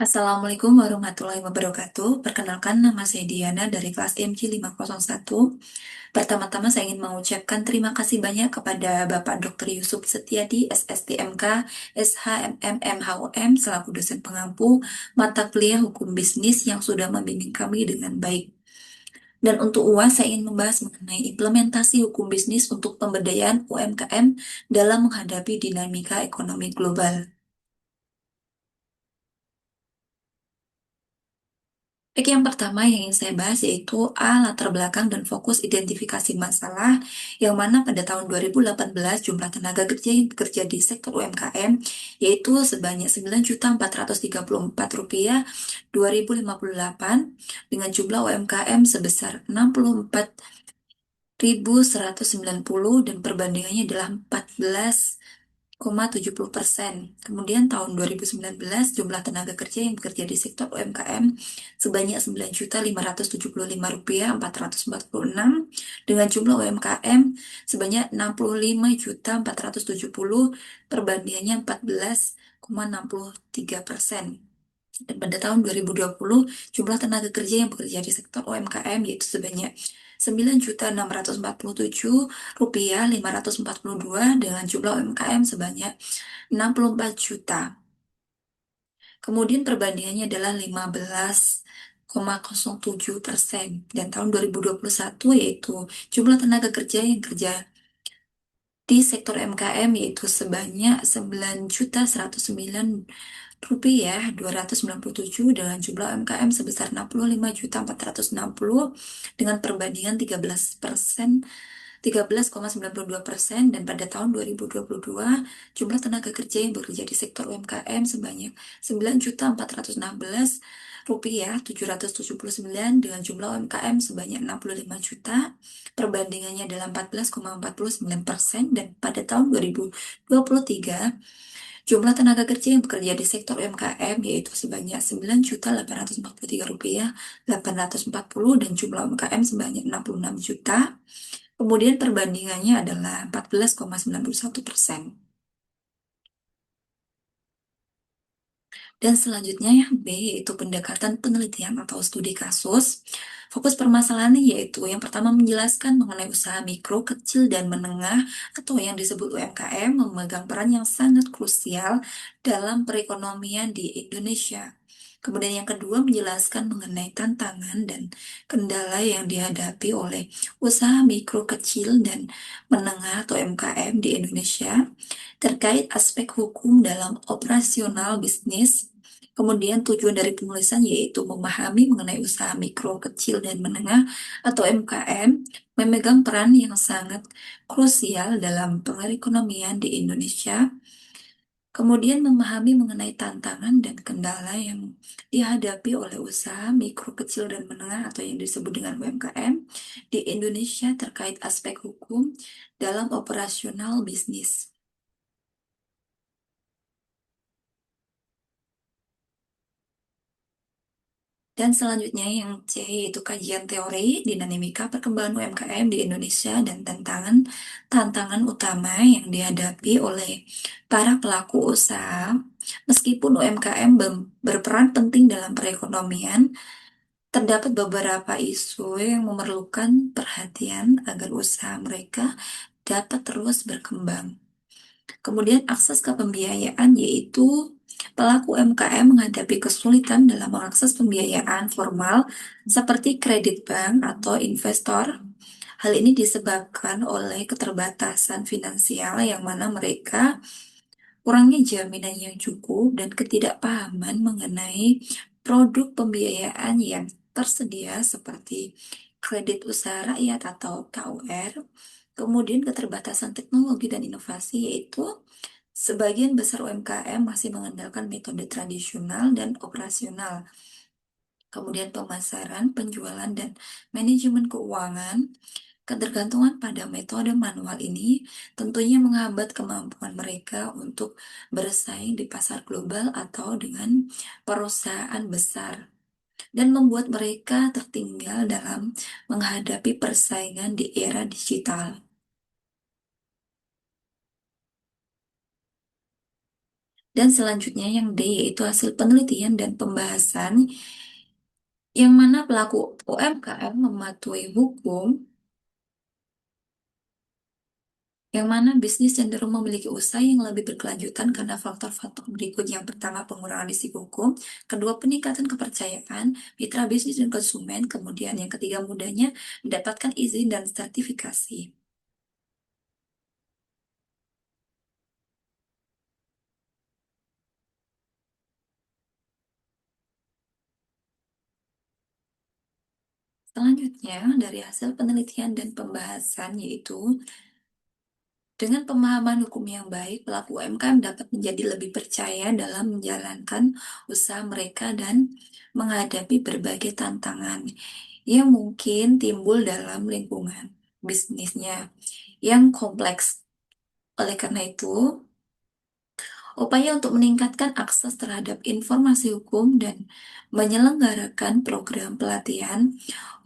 Assalamualaikum warahmatullahi wabarakatuh. Perkenalkan, nama saya Diana dari kelas IMC 501. Pertama-tama saya ingin mengucapkan terima kasih banyak kepada Bapak Dr. Yusuf Setiadi, SSTMK, SHMM, MHUM, selaku dosen pengampu mata kuliah Hukum Bisnis yang sudah membimbing kami dengan baik. Dan untuk UAS, saya ingin membahas mengenai implementasi hukum bisnis untuk pemberdayaan UMKM dalam menghadapi dinamika ekonomi global. Baik, yang pertama yang ingin saya bahas yaitu latar belakang dan fokus identifikasi masalah, yang mana pada tahun 2018 jumlah tenaga kerja yang bekerja di sektor UMKM yaitu sebanyak 9.434 rupiah 2058, dengan jumlah UMKM sebesar 64.190 dan perbandingannya adalah 14,70%. Kemudian tahun 2019 jumlah tenaga kerja yang bekerja di sektor UMKM sebanyak 9.575 rupiah 446, dengan jumlah UMKM sebanyak 65.470, perbandingannya 14,63%. Dan pada tahun 2020, jumlah tenaga kerja yang bekerja di sektor UMKM yaitu sebanyak 9.647 rupiah 542, dengan jumlah UMKM sebanyak 64 juta. Kemudian perbandingannya adalah 15,07%. Dan tahun 2021 yaitu jumlah tenaga kerja yang kerja di sektor MKM yaitu sebanyak 9.109 rupiah 297, dengan jumlah UMKM sebesar 65.460, dengan perbandingan 13,92%. Dan pada tahun 2022 jumlah tenaga kerja yang bekerja di sektor UMKM sebanyak 9.416 rupiah 779, dengan jumlah UMKM sebanyak 65 juta, perbandingannya adalah 14,49%. Dan pada tahun 2023 jumlah tenaga kerja yang bekerja di sektor UMKM yaitu sebanyak 9.843 rupiah 840, dan jumlah UMKM sebanyak 66 juta. Kemudian perbandingannya adalah 14,91%. Dan selanjutnya yang B yaitu pendekatan penelitian atau studi kasus. Fokus permasalahannya yaitu yang pertama menjelaskan mengenai usaha mikro, kecil, dan menengah atau yang disebut UMKM memegang peran yang sangat krusial dalam perekonomian di Indonesia. Kemudian yang kedua menjelaskan mengenai tantangan dan kendala yang dihadapi oleh usaha mikro, kecil, dan menengah atau UMKM di Indonesia terkait aspek hukum dalam operasional bisnis. Kemudian tujuan dari penulisan yaitu memahami mengenai usaha mikro, kecil, dan menengah atau MKM memegang peran yang sangat krusial dalam perekonomian di Indonesia. Kemudian memahami mengenai tantangan dan kendala yang dihadapi oleh usaha mikro, kecil, dan menengah atau yang disebut dengan UMKM di Indonesia terkait aspek hukum dalam operasional bisnis. Dan selanjutnya yang C yaitu kajian teori dinamika perkembangan UMKM di Indonesia dan tantangan utama yang dihadapi oleh para pelaku usaha. Meskipun UMKM berperan penting dalam perekonomian, terdapat beberapa isu yang memerlukan perhatian agar usaha mereka dapat terus berkembang. Kemudian akses ke pembiayaan yaitu pelaku UMKM menghadapi kesulitan dalam mengakses pembiayaan formal seperti kredit bank atau investor. Hal ini disebabkan oleh keterbatasan finansial yang mana mereka kurangnya jaminan yang cukup dan ketidakpahaman mengenai produk pembiayaan yang tersedia seperti kredit usaha rakyat atau KUR. Kemudian keterbatasan teknologi dan inovasi yaitu sebagian besar UMKM masih mengandalkan metode tradisional dan operasional. Kemudian pemasaran, penjualan, dan manajemen keuangan. Ketergantungan pada metode manual ini tentunya menghambat kemampuan mereka untuk bersaing di pasar global atau dengan perusahaan besar, dan membuat mereka tertinggal dalam menghadapi persaingan di era digital. Dan selanjutnya yang D yaitu hasil penelitian dan pembahasan yang mana pelaku UMKM mematuhi hukum, yang mana bisnis cenderung memiliki usaha yang lebih berkelanjutan karena faktor-faktor berikut. Yang pertama, pengurangan risiko hukum, kedua, peningkatan kepercayaan mitra bisnis dan konsumen, kemudian yang ketiga, mudahnya mendapatkan izin dan sertifikasi. Selanjutnya, dari hasil penelitian dan pembahasan yaitu dengan pemahaman hukum yang baik, pelaku UMKM dapat menjadi lebih percaya dalam menjalankan usaha mereka dan menghadapi berbagai tantangan yang mungkin timbul dalam lingkungan bisnisnya yang kompleks. Oleh karena itu, upaya untuk meningkatkan akses terhadap informasi hukum dan menyelenggarakan program pelatihan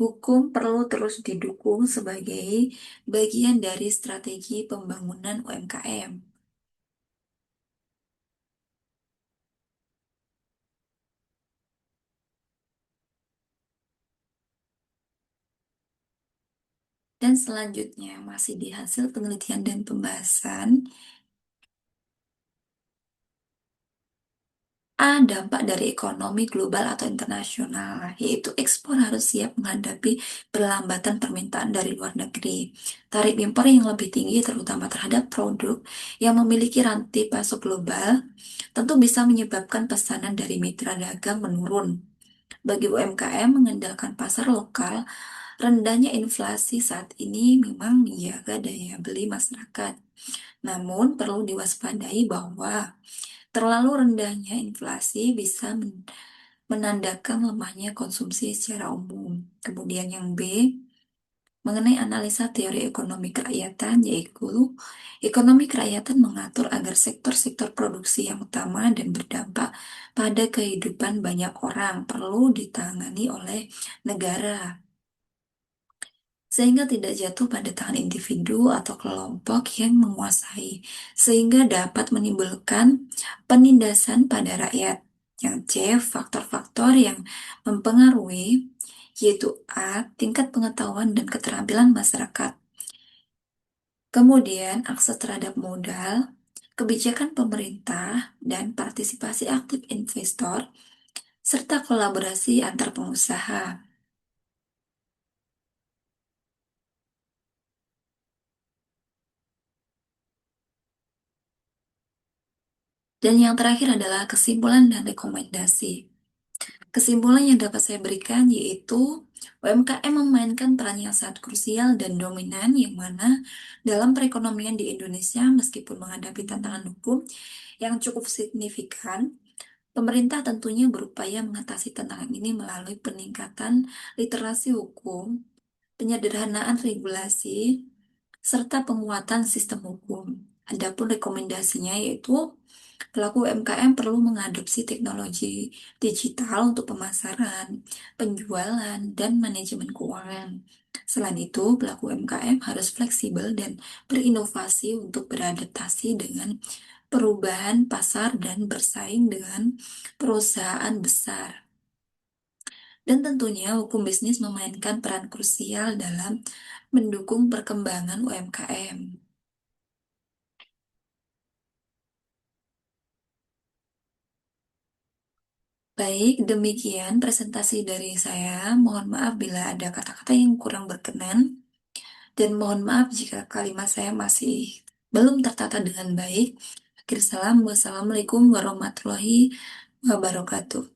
hukum perlu terus didukung sebagai bagian dari strategi pembangunan UMKM. Dan selanjutnya, masih di hasil penelitian dan pembahasan, A. Dampak dari ekonomi global atau internasional, yaitu ekspor harus siap menghadapi perlambatan permintaan dari luar negeri. Tarif impor yang lebih tinggi, terutama terhadap produk yang memiliki rantai pasok global, tentu bisa menyebabkan pesanan dari mitra dagang menurun. Bagi UMKM, mengandalkan pasar lokal, rendahnya inflasi saat ini memang menjaga daya beli masyarakat. Namun, perlu diwaspadai bahwa terlalu rendahnya inflasi bisa menandakan lemahnya konsumsi secara umum. Kemudian yang B, mengenai analisa teori ekonomi kerakyatan, yaitu ekonomi kerakyatan mengatur agar sektor-sektor produksi yang utama dan berdampak pada kehidupan banyak orang perlu ditangani oleh negara sehingga tidak jatuh pada tangan individu atau kelompok yang menguasai, sehingga dapat menimbulkan penindasan pada rakyat. Yang C, faktor-faktor yang mempengaruhi, yaitu A, tingkat pengetahuan dan keterampilan masyarakat. Kemudian, akses terhadap modal, kebijakan pemerintah, dan partisipasi aktif investor, serta kolaborasi antar pengusaha. Dan yang terakhir adalah kesimpulan dan rekomendasi. Kesimpulan yang dapat saya berikan yaitu UMKM memainkan peran yang sangat krusial dan dominan yang mana dalam perekonomian di Indonesia meskipun menghadapi tantangan hukum yang cukup signifikan, pemerintah tentunya berupaya mengatasi tantangan ini melalui peningkatan literasi hukum, penyederhanaan regulasi, serta penguatan sistem hukum. Adapun rekomendasinya yaitu pelaku UMKM perlu mengadopsi teknologi digital untuk pemasaran, penjualan, dan manajemen keuangan. Selain itu, pelaku UMKM harus fleksibel dan berinovasi untuk beradaptasi dengan perubahan pasar dan bersaing dengan perusahaan besar. Dan tentunya hukum bisnis memainkan peran krusial dalam mendukung perkembangan UMKM. Baik, demikian presentasi dari saya. Mohon maaf bila ada kata-kata yang kurang berkenan, dan mohon maaf jika kalimat saya masih belum tertata dengan baik. Akhir salam, wassalamualaikum warahmatullahi wabarakatuh.